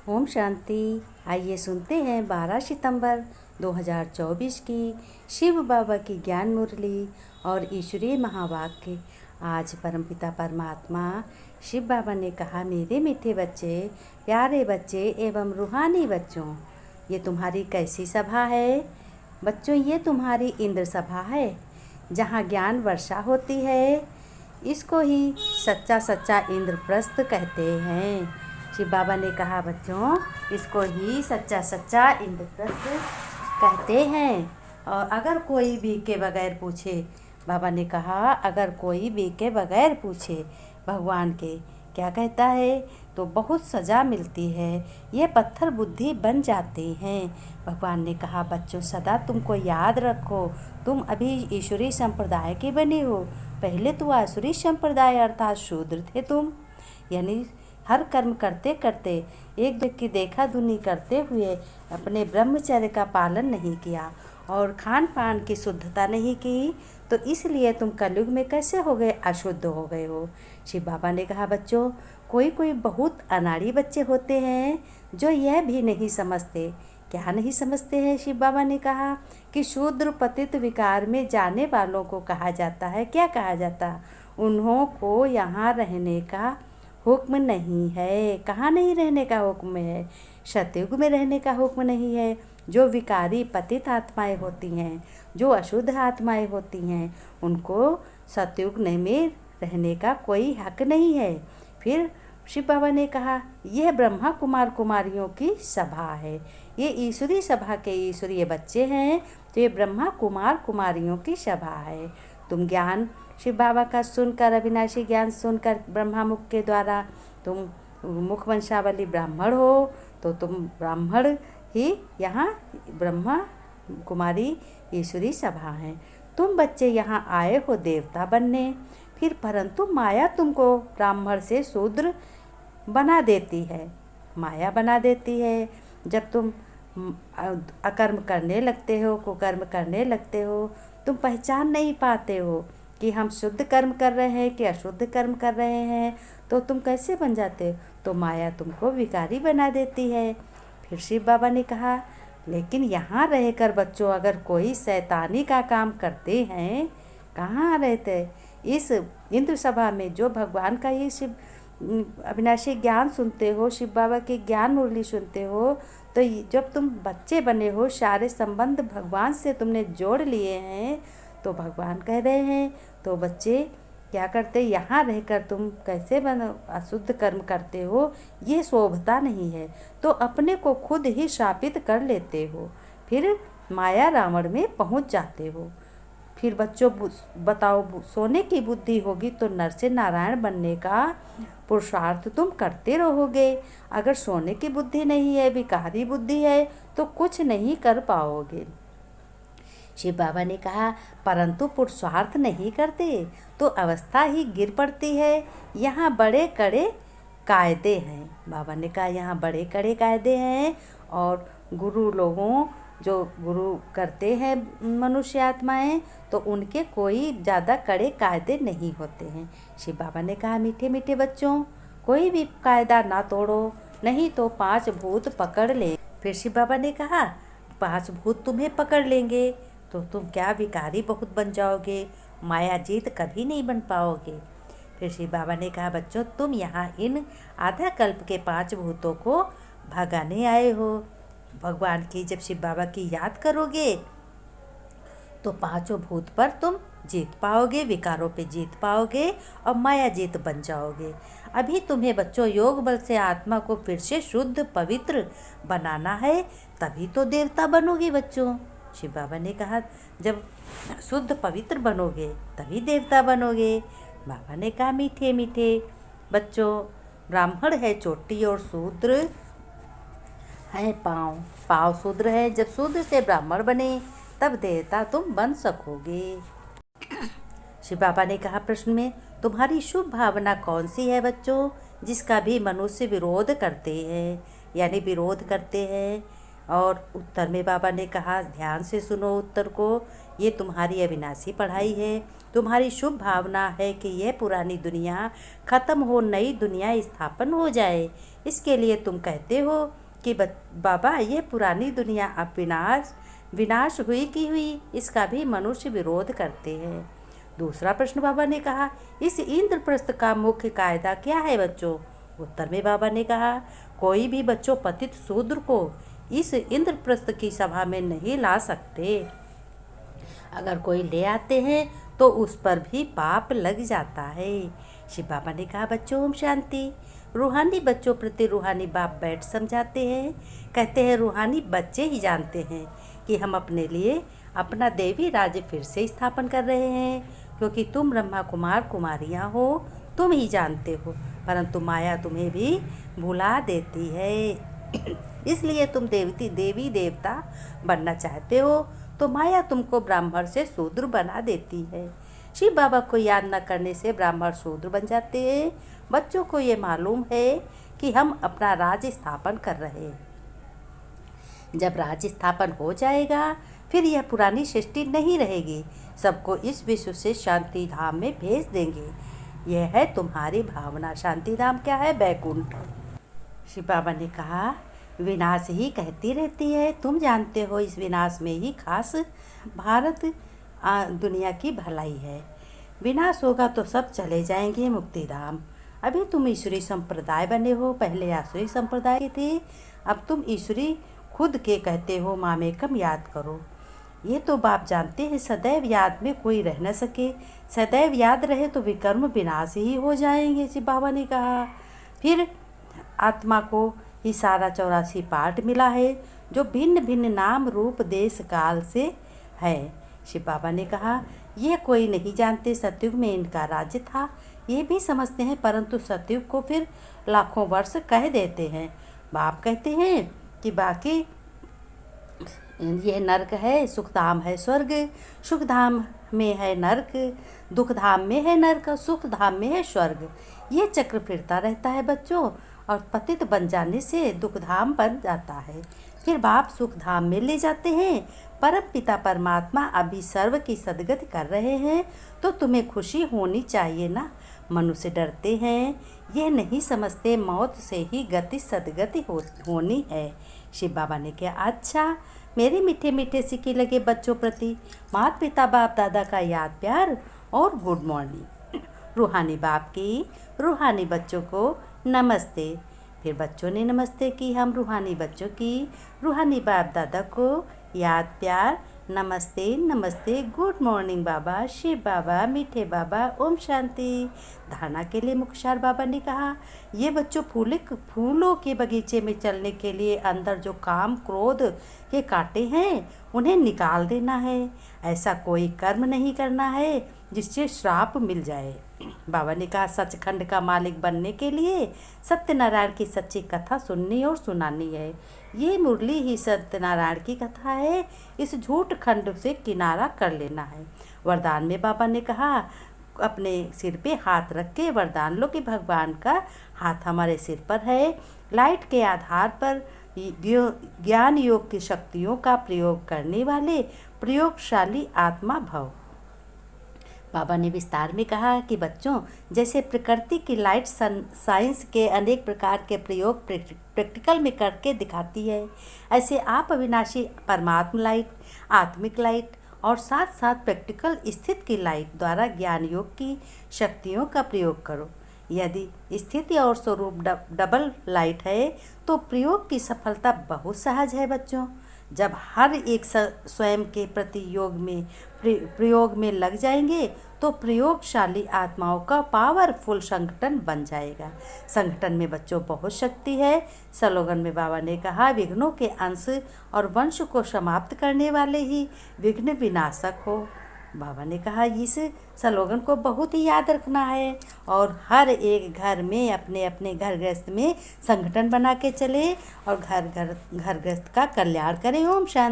ओम शांति। आइए सुनते हैं 12 सितंबर 2024 की शिव बाबा की ज्ञान मुरली और ईश्वरीय महावाक्य। आज परमपिता परमात्मा शिव बाबा ने कहा, मेरे मीठे बच्चे, प्यारे बच्चे एवं रूहानी बच्चों, ये तुम्हारी कैसी सभा है? बच्चों, ये तुम्हारी इंद्र सभा है, जहाँ ज्ञान वर्षा होती है। इसको ही सच्चा सच्चा इंद्रप्रस्थ कहते हैं। शिव बाबा ने कहा, बच्चों, इसको ही सच्चा सच्चा इंद्रप्रस्थ कहते हैं। और अगर कोई भी के बगैर पूछे, बाबा ने कहा, अगर कोई भी के बगैर पूछे भगवान के क्या कहता है तो बहुत सज़ा मिलती है, ये पत्थर बुद्धि बन जाते हैं। भगवान ने कहा, बच्चों, सदा तुमको याद रखो, तुम अभी ईश्वरीय संप्रदाय के बने हो। पहले तो आसुरी संप्रदाय अर्थात शूद्र थे तुम, यानी हर कर्म करते करते एक दूसरे की देखा दुनी करते हुए अपने ब्रह्मचर्य का पालन नहीं किया और खान पान की शुद्धता नहीं की, तो इसलिए तुम कलयुग में कैसे हो गए, अशुद्ध हो गए हो। शिव बाबा ने कहा, बच्चों, कोई कोई बहुत अनाड़ी बच्चे होते हैं जो यह भी नहीं समझते। क्या नहीं समझते हैं? शिव बाबा ने कहा कि शूद्र पतित विकार में जाने वालों को कहा जाता है, क्या कहा जाता? उन्हों को यहाँ रहने का हुक्म नहीं है। कहाँ नहीं रहने का हुक्म है? सतयुग में रहने का हुक्म नहीं है। जो विकारी पतित आत्माएं होती हैं, जो अशुद्ध आत्माएं होती हैं, उनको सतयुग में रहने का कोई हक नहीं है। फिर शिव बाबा ने कहा, यह ब्रह्मा कुमार कुमारियों की सभा है, ये ईश्वरीय सभा के ईश्वरीय बच्चे हैं, तो ये ब्रह्मा कुमार कुमारियों की सभा है। तुम ज्ञान शिव बाबा का सुनकर, अविनाशी ज्ञान सुनकर ब्रह्मा मुख के द्वारा तुम मुख वंशावली ब्राह्मण हो, तो तुम ब्राह्मण ही यहाँ ब्रह्मा कुमारी ईश्वरी सभा है। तुम बच्चे यहाँ आए हो देवता बनने, फिर परंतु माया तुमको ब्राह्मण से शूद्र बना देती है, माया बना देती है। जब तुम अकर्म करने लगते हो, कुकर्म करने लगते हो, तुम पहचान नहीं पाते हो कि हम शुद्ध कर्म कर रहे हैं कि अशुद्ध कर्म कर रहे हैं, तो तुम कैसे बन जाते हो? तो माया तुमको विकारी बना देती है। फिर शिव बाबा ने कहा, लेकिन यहाँ रहकर बच्चों, अगर कोई शैतानी का काम करते हैं, कहाँ रहते? इस इंद्र सभा में जो भगवान का ये शिव अविनाशी ज्ञान सुनते हो, शिव बाबा की ज्ञान मुरली सुनते हो, तो जब तुम बच्चे बने हो, सारे संबंध भगवान से तुमने जोड़ लिए हैं, तो भगवान कह रहे हैं, तो बच्चे क्या करते? यहाँ रहकर तुम कैसे अशुद्ध कर्म करते हो, ये शोभता नहीं है, तो अपने को खुद ही शापित कर लेते हो, फिर माया रावण में पहुँच जाते हो। फिर बच्चों बताओ, सोने की बुद्धि होगी तो नर से नारायण बनने का पुरुषार्थ तुम करते रहोगे। अगर सोने की बुद्धि नहीं है, विकारी बुद्धि है, तो कुछ नहीं कर पाओगे। शिव बाबा ने कहा, परंतु पुरुषार्थ नहीं करते तो अवस्था ही गिर पड़ती है। यहाँ बड़े कड़े कायदे हैं। बाबा ने कहा, यहाँ बड़े कड़े कायदे हैं, और गुरु लोगों जो गुरु करते हैं मनुष्य आत्माएं, तो उनके कोई ज़्यादा कड़े कायदे नहीं होते हैं। शिव बाबा ने कहा, मीठे मीठे बच्चों, कोई भी कायदा ना तोड़ो, नहीं तो 5 भूत पकड़ ले। फिर शिव बाबा ने कहा, 5 भूत तुम्हें पकड़ लेंगे तो तुम क्या विकारी बहुत बन जाओगे, माया जीत कभी नहीं बन पाओगे। फिर शिव बाबा ने कहा, बच्चों, तुम यहाँ इन आधा कल्प के 5 भूतों को भगाने आए हो। भगवान की जब शिव बाबा की याद करोगे तो 5 भूत पर तुम जीत पाओगे, विकारों पे जीत पाओगे और माया जीत बन जाओगे। अभी तुम्हें बच्चों योग बल से आत्मा को फिर से शुद्ध पवित्र बनाना है, तभी तो देवता बनोगे बच्चों। शिव बाबा ने कहा, जब शुद्ध पवित्र बनोगे तभी देवता बनोगे। बाबा ने कहा, मीठे मीठे बच्चों, ब्राह्मण है चोटी और शूद्र है पाँव, पाँव शूद्र है। जब शूद्र से ब्राह्मण बने तब देवता तुम बन सकोगे। शिव बाबा ने कहा, प्रश्न में तुम्हारी शुभ भावना कौन सी है बच्चों, जिसका भी मनुष्य विरोध करते हैं, यानी विरोध करते हैं। और उत्तर में बाबा ने कहा, ध्यान से सुनो उत्तर को, ये तुम्हारी अविनाशी पढ़ाई है। तुम्हारी शुभ भावना है कि यह पुरानी दुनिया खत्म हो, नई दुनिया स्थापन हो जाए। इसके लिए तुम कहते हो कि बाबा यह पुरानी दुनिया अब विनाश हुई की हुई, इसका भी मनुष्य विरोध करते हैं। दूसरा प्रश्न बाबा ने कहा, इस इंद्रप्रस्थ का मुख्य कायदा क्या है बच्चों? उत्तर में बाबा ने कहा, कोई भी बच्चों पतित शूद्र को इस इंद्रप्रस्थ की सभा में नहीं ला सकते। अगर कोई ले आते हैं तो उस पर भी पाप लग जाता है। शिव बाबा ने कहा, बच्चों ओम शांति। रूहानी बच्चों प्रति रूहानी बाप बैठ समझाते हैं। कहते हैं रूहानी बच्चे ही जानते हैं कि हम अपने लिए अपना देवी राज्य फिर से स्थापन कर रहे हैं, क्योंकि तुम ब्रह्मा कुमार कुमारियाँ हो, तुम ही जानते हो, परंतु माया तुम्हें भी भुला देती है। इसलिए तुम देवी देवता बनना चाहते हो तो माया तुमको ब्राह्मण से शूद्र बना देती है। शिव बाबा को याद न करने से ब्राह्मण शूद्र बन जाते हैं। बच्चों को ये मालूम है कि हम अपना राज्य स्थापन कर रहे हैं। जब राज्य स्थापन हो जाएगा फिर यह पुरानी सृष्टि नहीं रहेगी, सबको इस विश्व से शांति धाम में भेज देंगे। यह है तुम्हारी भावना। शांति धाम क्या है? बैकुंठ। शिव बाबा ने कहा, विनाश ही कहती रहती है, तुम जानते हो इस विनाश में ही खास भारत दुनिया की भलाई है। विनाश होगा तो सब चले जाएंगे मुक्ति धाम। अभी तुम ईश्वरी संप्रदाय बने हो, पहले आसुरी संप्रदाय के थे, अब तुम ईश्वरी खुद के कहते हो। मामेकम याद करो। ये तो बाप जानते हैं, सदैव याद में कोई रह न सके। सदैव याद रहे तो विकर्म विनाश ही हो जाएंगे। शिव बाबा ने कहा, फिर आत्मा को ही सारा 84 पार्ट मिला है, जो भिन्न भिन्न नाम रूप देश काल से है। शिव बाबा ने कहा, यह कोई नहीं जानते सतयुग में इनका राज्य था, ये भी समझते हैं, परंतु सतयुग को फिर लाखों वर्ष कह देते हैं। बाप कहते हैं कि बाकी यह नरक है, सुखधाम है स्वर्ग। सुखधाम में है नरक, दुखधाम में है नरक, सुखधाम में है स्वर्ग। ये चक्र फिरता रहता है बच्चों, और पतित बन जाने से दुखधाम बन जाता है। फिर बाप सुखधाम में ले जाते हैं। परम पिता परमात्मा अभी सर्व की सदगति कर रहे हैं, तो तुम्हें खुशी होनी चाहिए ना। मनुष्य डरते हैं, यह नहीं समझते मौत से ही गति सदगति होनी है। शिव बाबा ने कहा, अच्छा मेरे मीठे मीठे सिक्के लगे बच्चों प्रति माता पिता बाप दादा का याद प्यार और गुड मॉर्निंग। रूहानी बाप की रूहानी बच्चों को नमस्ते। फिर बच्चों ने नमस्ते की। हम रूहानी बच्चों की रूहानी बाप दादा को याद प्यार नमस्ते नमस्ते, गुड मॉर्निंग बाबा, शिव बाबा, मीठे बाबा, ओम शांति। धारणा के लिए मुखशार बाबा ने कहा, ये बच्चों फूलों के बगीचे में चलने के लिए अंदर जो काम क्रोध के कांटे हैं उन्हें निकाल देना है। ऐसा कोई कर्म नहीं करना है जिससे श्राप मिल जाए। बाबा ने कहा, सचखंड का मालिक बनने के लिए सत्यनारायण की सच्ची कथा सुननी और सुनानी है। ये मुरली ही सत्यनारायण की कथा है, इस झूठ खंड से किनारा कर लेना है। वरदान में बाबा ने कहा, अपने सिर पे हाथ रख के वरदान लो कि भगवान का हाथ हमारे सिर पर है। लाइट के आधार पर ज्ञान योग की शक्तियों का प्रयोग करने वाले प्रयोगशाली आत्मा भव। बाबा ने विस्तार में कहा कि बच्चों, जैसे प्रकृति की लाइट साइंस के अनेक प्रकार के प्रयोग प्रैक्टिकल में करके दिखाती है, ऐसे आप अविनाशी परमात्मा लाइट, आत्मिक लाइट और साथ साथ प्रैक्टिकल स्थित की लाइट द्वारा ज्ञान योग की शक्तियों का प्रयोग करो। यदि स्थिति और स्वरूप डबल लाइट है तो प्रयोग की सफलता बहुत सहज है बच्चों। जब हर एक स्वयं के प्रयोग में लग जाएंगे तो प्रयोगशाली आत्माओं का पावरफुल संगठन बन जाएगा। संगठन में बच्चों बहुत शक्ति है। स्लोगन में बाबा ने कहा, विघ्नों के अंश और वंश को समाप्त करने वाले ही विघ्न विनाशक हो। बाबा ने कहा, इस स्लोगन को बहुत ही याद रखना है और हर एक घर में अपने अपने घर गृहस्थ में संगठन बना के चले और घर गृहस्थ का कल्याण करें। ओम शांति।